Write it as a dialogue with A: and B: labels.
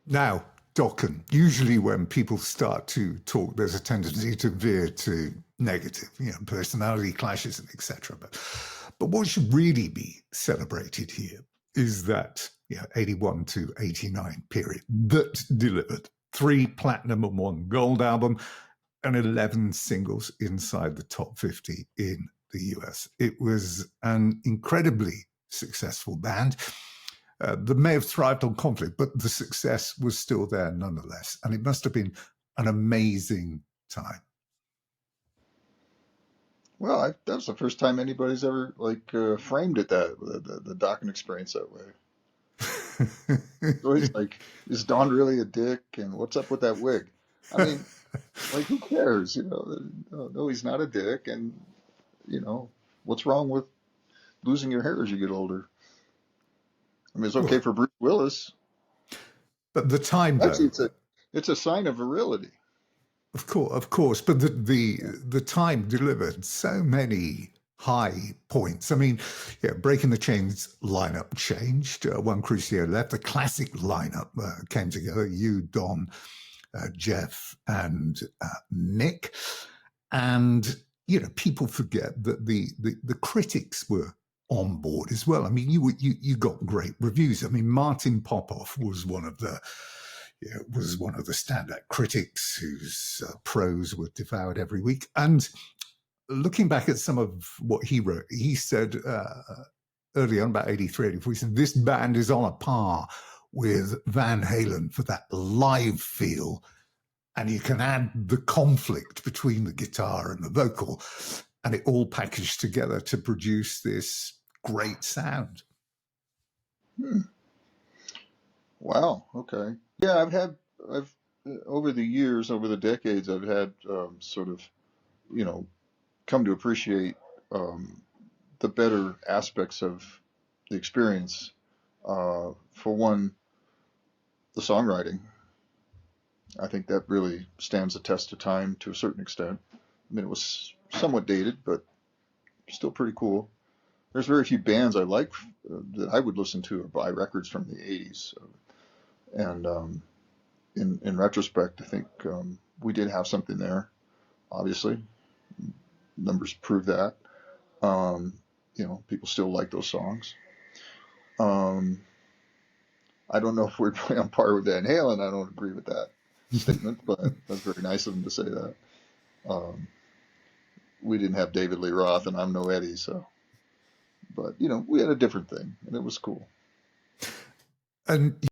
A: Now, Dokken, usually when people start to talk, there's a tendency to veer to negative, personality clashes and etc. But what should really be celebrated here is that 81 to 89 period that delivered three platinum and one gold album and 11 singles inside the top 50 in the US. It was an incredibly successful band that may have thrived on conflict, but the success was still there nonetheless. And it must have been an amazing time.
B: Well, that was the first time anybody's ever framed it that the Dokken experience that way. It's always like, is Don really a dick? And what's up with that wig? I mean, like, who cares? No, he's not a dick. And what's wrong with losing your hair as you get older? I mean, it's okay for Bruce Willis.
A: But the time,
B: Actually,
A: though,
B: it's a sign of virility.
A: Of course. But the time delivered so many high points. I mean, Breaking the Chains lineup changed. One Crucier left. The classic lineup came together. You, Don, Jeff, and Mick. And people forget that the critics were on board as well. I mean, you got great reviews. I mean, Martin Popoff was one of the standout critics whose prose were devoured every week. And looking back at some of what he wrote, he said early on, about 83, 84, he said, this band is on a par with Van Halen for that live feel. And you can add the conflict between the guitar and the vocal, and it all packaged together to produce this great sound.
B: Wow. Okay. Yeah, I've over the years, over the decades, I've had sort of, come to appreciate the better aspects of the experience. For one, the songwriting. I think that really stands the test of time to a certain extent. I mean, it was somewhat dated, but still pretty cool. There's very few bands I like that I would listen to or buy records from the 80s. And in retrospect, I think we did have something there, obviously. Numbers prove that. People still like those songs. I don't know if we're really on par with Van Halen. I don't agree with that statement, but that's very nice of him to say that. We didn't have David Lee Roth, and I'm no Eddie, so. But, we had a different thing, and it was cool.
A: And